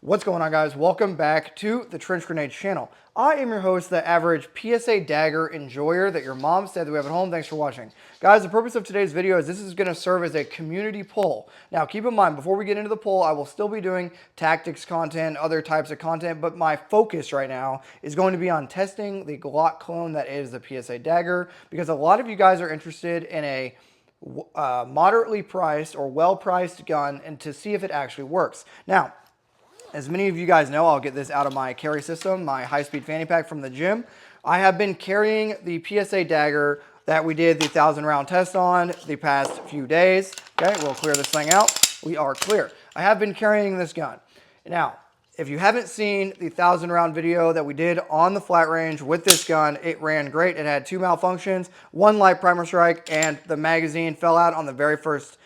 What's going on, guys? Welcome back to the Trench Grenades channel. I am your host, the average PSA Dagger enjoyer that your mom said that we have at home. Thanks for watching. Guys, the purpose of today's video is this is going to serve as a community poll. Now, keep in mind, before we get into the poll, I will still be doing tactics content, other types of content, but my focus right now is going to be on testing the Glock clone that is the PSA Dagger, because a lot of you guys are interested in a moderately priced or well-priced gun and to see if it actually works. Now, as many of you guys know, I'll get this out of my carry system, my high-speed fanny pack from the gym. I have been carrying the PSA Dagger that we did the 1,000-round test on the past few days. Okay, we'll clear this thing out. We are clear. I have been carrying this gun. Now, if you haven't seen the 1,000-round video that we did on the flat range with this gun, it ran great. It had two malfunctions, one light primer strike, and the magazine fell out on the very first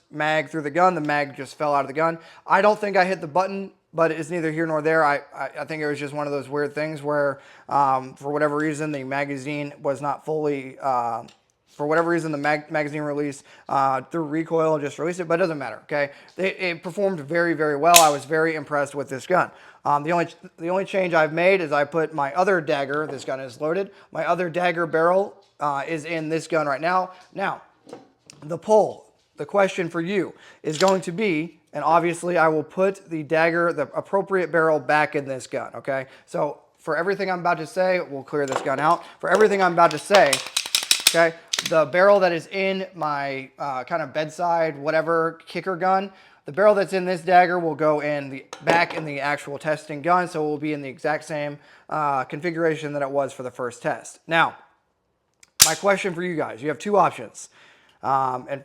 mag through the gun. The mag just fell out of the gun. I don't think I hit the button, but it's neither here nor there. I think it was just one of those weird things where, for whatever reason, the magazine was not fully, for whatever reason, the magazine release through recoil just released it, but it doesn't matter, okay? It performed very, very well. I was very impressed with this gun. The only change I've made is I put my other dagger, this gun is loaded, my other dagger barrel is in this gun right now. Now, the poll, the question for you is going to be, and obviously I will put the dagger, the appropriate barrel back in this gun, okay? So for everything I'm about to say, we'll clear this gun out. For everything I'm about to say, okay, the barrel that is in my kind of bedside, whatever, kicker gun, the barrel that's in this dagger will go in the back in the actual testing gun, so it will be in the exact same configuration that it was for the first test. Now, my question for you guys, you have two options. And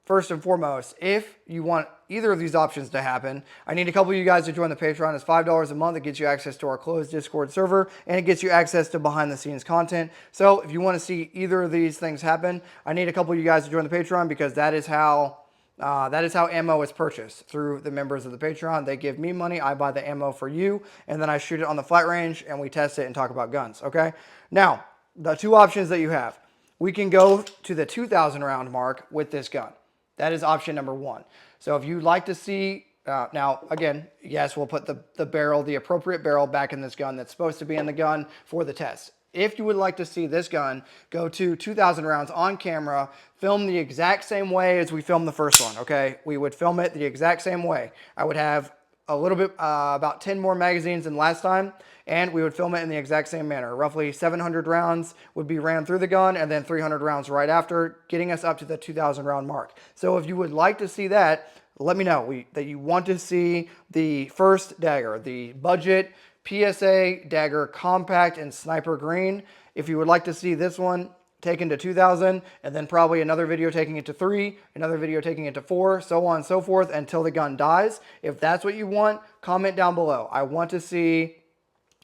first and foremost, if you want either of these options to happen, I need a couple of you guys to join the Patreon. It's $5 a month. It gets you access to our closed Discord server, and it gets you access to behind-the-scenes content. So if you want to see either of these things happen, I need a couple of you guys to join the Patreon, because that is how ammo is purchased, through the members of the Patreon. They give me money, I buy the ammo for you, and then I shoot it on the flat range, and we test it and talk about guns, okay? Now, the two options that you have. We can go to the 2,000 round mark with this gun. That is option number one. So if you'd like to see, now again, yes, we'll put the barrel, the appropriate barrel back in this gun that's supposed to be in the gun for the test. If you would like to see this gun go to 2,000 rounds on camera, film the exact same way as we filmed the first one, okay? We would film it the exact same way. I would have a little bit, about 10 more magazines than last time, and we would film it in the exact same manner. Roughly 700 rounds would be ran through the gun, and then 300 rounds right after, getting us up to the 2,000 round mark. So if you would like to see that, let me know that you want to see the first dagger, the budget PSA Dagger Compact in Sniper Green. If you would like to see this one taken to 2,000, and then probably another video taking it to 3, another video taking it to 4, so on and so forth until the gun dies. If that's what you want, comment down below. I want to see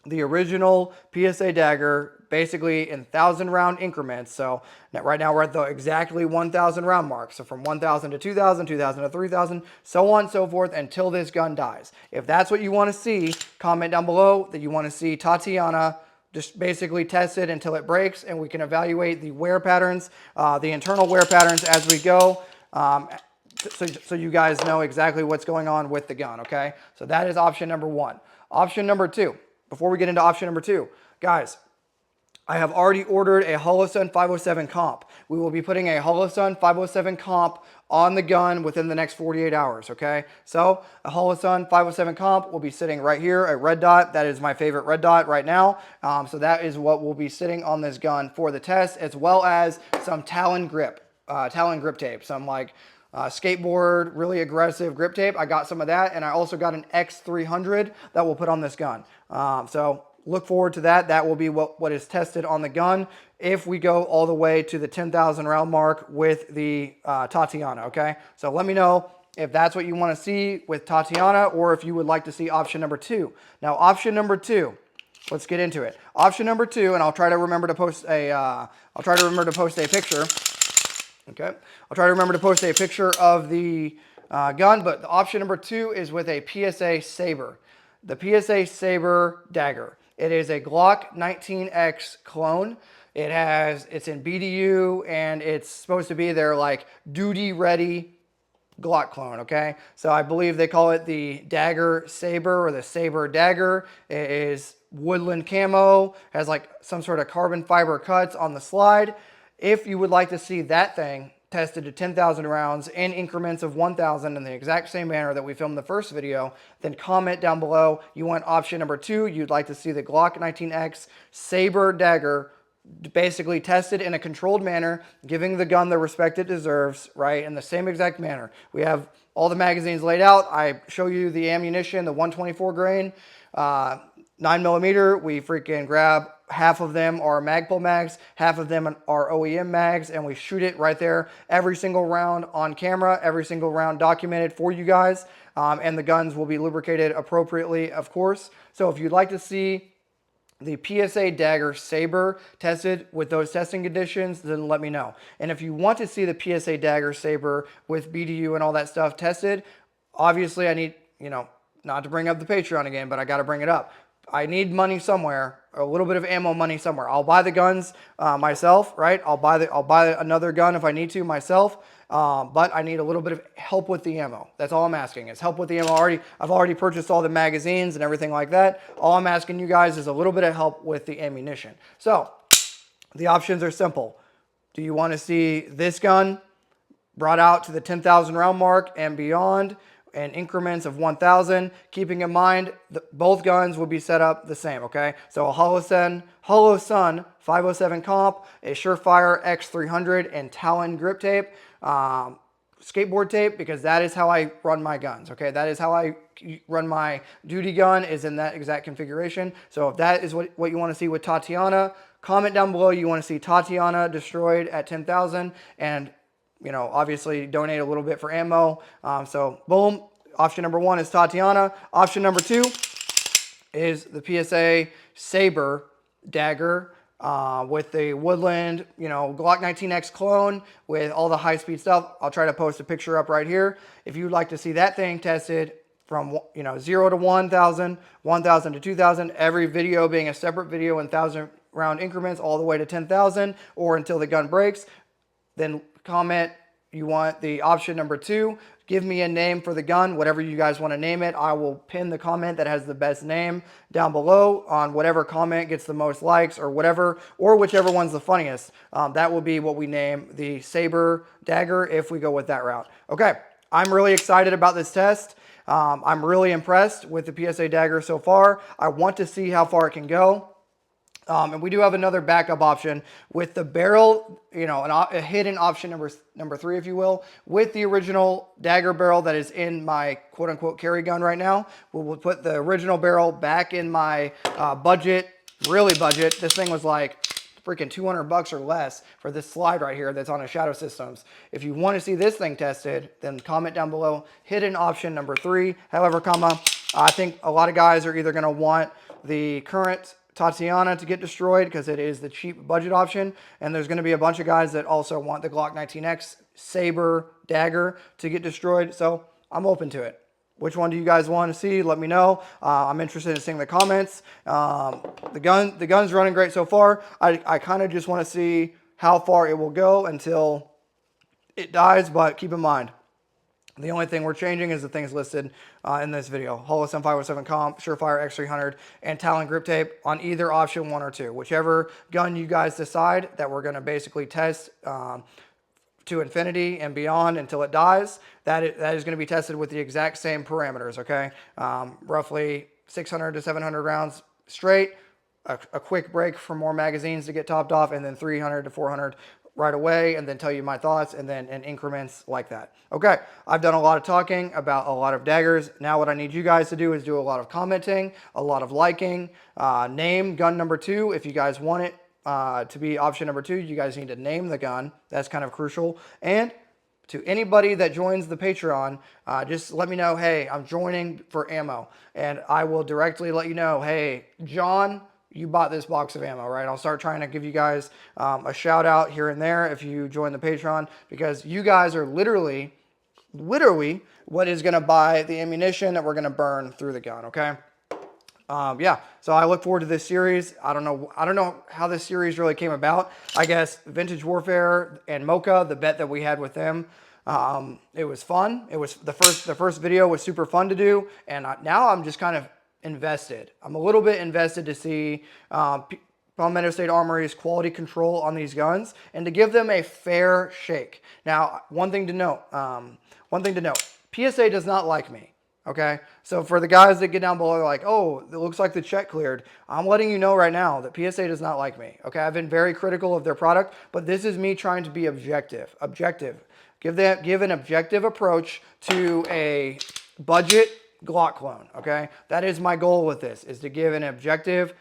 the original PSA Dagger basically in 1,000 round increments. So right now we're at the exactly 1,000 round mark. So from 1,000 to 2,000, 2,000 to 3,000, so on and so forth until this gun dies. If that's what you want to see, comment down below that you want to see Tatiana just basically test it until it breaks, and we can evaluate the wear patterns, the internal wear patterns as we go, so you guys know exactly what's going on with the gun, okay? So that is option number one. Option number two, before we get into option number two, guys, I have already ordered a Holosun 507 comp. We will be putting a Holosun 507 comp on the gun within the next 48 hours, okay? So a Holosun 507 comp will be sitting right here, a red dot. That is my favorite red dot right now. So that is what will be sitting on this gun for the test, as well as some Talon grip tape, some like skateboard, really aggressive grip tape. I got some of that, and I also got an X300 that we'll put on this gun. So look forward to that. That will be what is tested on the gun if we go all the way to the 10,000 round mark with the Tatiana, okay? So let me know if that's what you want to see with Tatiana, or if you would like to see option number two. Now, option number two, let's get into it. Option number two, and I'll try to remember to post a, picture. Okay, I'll try to remember to post a picture of the gun, but the option number two is with a PSA Saber, the PSA Saber Dagger. It is a Glock 19X clone. It's in BDU, and it's supposed to be their like duty ready Glock clone, okay? So I believe they call it the Dagger Saber or the Saber Dagger. It is woodland camo, has like some sort of carbon fiber cuts on the slide. If you would like to see that thing tested to 10,000 rounds in increments of 1,000 in the exact same manner that we filmed the first video, then comment down below. You want option number 2, you'd like to see the Glock 19X Saber Dagger basically tested in a controlled manner, giving the gun the respect it deserves, right, in the same exact manner. We have all the magazines laid out. I show you the ammunition, the 124 grain, 9mm. We freaking grab half of them are Magpul mags, half of them are OEM mags, and we shoot it right there. Every single round on camera, every single round documented for you guys, and the guns will be lubricated appropriately, of course. So if you'd like to see the PSA Dagger Saber tested with those testing conditions, then let me know. And if you want to see the PSA Dagger Saber with BDU and all that stuff tested, obviously I need, not to bring up the Patreon again, but I got to bring it up. I need money somewhere, a little bit of ammo money somewhere. I'll buy the guns myself, right? I'll buy another gun if I need to myself. But I need a little bit of help with the ammo. That's all I'm asking is help with the ammo. I've already purchased all the magazines and everything like that. All I'm asking you guys is a little bit of help with the ammunition. So the options are simple. Do you want to see this gun brought out to the 10,000 round mark and beyond in increments of 1,000? Keeping in mind that both guns will be set up the same, okay? So a Holosun 507 comp, a Surefire X300, and Talon grip tape. Skateboard tape, because that is how I run my guns, okay? That is how I run my duty gun, is in that exact configuration. So if that is what you want to see with Tatiana, comment down below you want to see Tatiana destroyed at 10,000, and obviously donate a little bit for ammo. So boom, option number 1 is Tatiana. Option number 2 is the PSA Saber Dagger, with the Woodland, Glock 19X clone with all the high-speed stuff. I'll try to post a picture up right here. If you'd like to see that thing tested from 0 to 1,000, 1,000 to 2,000, every video being a separate video in 1,000 round increments all the way to 10,000 or until the gun breaks, then comment you want the option number 2. Give me a name for the gun, whatever you guys want to name it. I will pin the comment that has the best name down below on whatever comment gets the most likes or whatever, or whichever one's the funniest. That will be what we name the Saber Dagger if we go with that route. Okay, I'm really excited about this test. I'm really impressed with the PSA Dagger so far. I want to see how far it can go. And we do have another backup option with the barrel, a hidden option number 3, if you will, with the original Dagger barrel that is in my quote-unquote carry gun right now. We'll put the original barrel back in my budget, really budget. This thing was like freaking $200 or less for this slide right here that's on a Shadow Systems. If you want to see this thing tested, then comment down below, hidden option number 3. However, I think a lot of guys are either going to want the current Tatiana to get destroyed because it is the cheap budget option, and there's going to be a bunch of guys that also want the Glock 19X Saber Dagger to get destroyed, so I'm open to it. Which one do you guys want to see? Let me know. I'm interested in seeing the comments. The gun's running great so far. I kind of just want to see how far it will go until it dies, but keep in mind, the only thing we're changing is the things listed in this video. Holosun 507 comp, Surefire X300, and Talon grip tape on either option 1 or 2. Whichever gun you guys decide that we're going to basically test to infinity and beyond until it dies, that is going to be tested with the exact same parameters, okay? Roughly 600 to 700 rounds straight, a quick break for more magazines to get topped off, and then 300 to 400 right away, and then tell you my thoughts, and then in increments like that. Okay, I've done a lot of talking about a lot of daggers. Now what I need you guys to do is do a lot of commenting, a lot of liking, name gun number 2 if you guys want it to be option number 2. You guys need to name the gun. That's kind of crucial. And to anybody that joins the Patreon, just let me know, hey, I'm joining for ammo, and I will directly let you know, hey, John, you bought this box of ammo, right? I'll start trying to give you guys a shout out here and there if you join the Patreon, because you guys are literally what is going to buy the ammunition that we're going to burn through the gun, okay? Yeah, so I look forward to this series. I don't know how this series really came about. I guess Vintage Warfare and Mocha, the bet that we had with them, It was fun. It was the first video was super fun to do, and now I'm just kind of invested. I'm a little bit invested to see Palmetto State Armory's quality control on these guns and to give them a fair shake. Now, one thing to note, PSA does not like me. Okay, so for the guys that get down below, like, oh, it looks like the check cleared. I'm letting you know right now that PSA does not like me. Okay, I've been very critical of their product, but this is me trying to be objective. Give an objective approach to a budget Glock clone. Okay, that is my goal with this, is to give an objective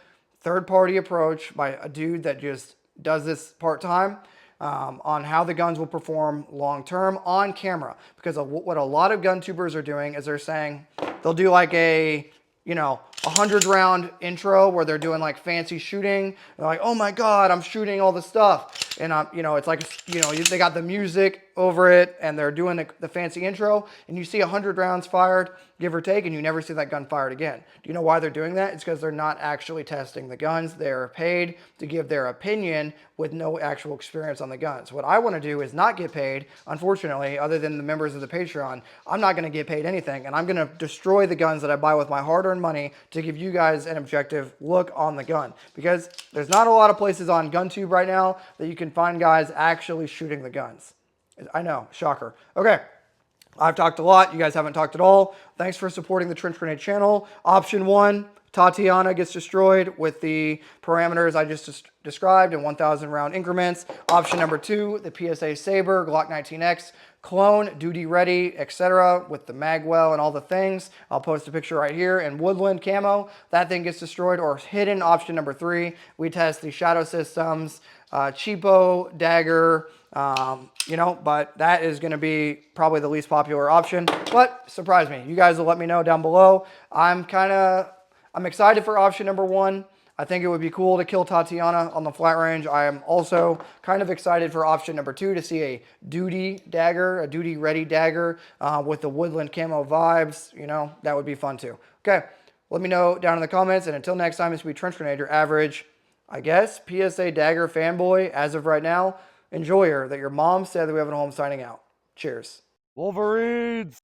third-party approach by a dude that just does this part-time. On how the guns will perform long-term on camera. Because what a lot of gun tubers are doing is they're saying they'll do like a 100-round intro where they're doing like fancy shooting. They're like, oh my God, I'm shooting all the stuff. And, it's like, they got the music over it and they're doing the fancy intro and you see 100 rounds fired, give or take, and you never see that gun fired again. Do you know why they're doing that? It's because they're not actually testing the guns. They're paid to give their opinion with no actual experience on the guns. What I want to do is not get paid, unfortunately, other than the members of the Patreon. I'm not going to get paid anything, and I'm going to destroy the guns that I buy with my hard-earned money to give you guys an objective look on the gun. Because there's not a lot of places on GunTube right now that you can find guys actually shooting the guns. I know, shocker. Okay, I've talked a lot. You guys haven't talked at all. Thanks for supporting the Trench Grenade channel. Option 1, Tatiana gets destroyed with the parameters I just described in 1,000 round increments. Option number 2, the PSA Saber, Glock 19X, clone, duty ready, etc. with the magwell and all the things. I'll post a picture right here. And woodland camo, that thing gets destroyed or hidden. Option number 3, we test the shadow systems, cheapo, dagger, but that is going to be probably the least popular option. But surprise me. You guys will let me know down below. I'm excited for option number 1. I think it would be cool to kill Tatiana on the flat range. I am also kind of excited for option number 2 to see a duty dagger, a duty ready dagger with the woodland camo vibes. That would be fun too. Okay, let me know down in the comments. And until next time, this will be Trench Grenade, your average, I guess, PSA Dagger fanboy as of right now. Enjoyer that your mom said that we have at home, signing out. Cheers. Wolverines!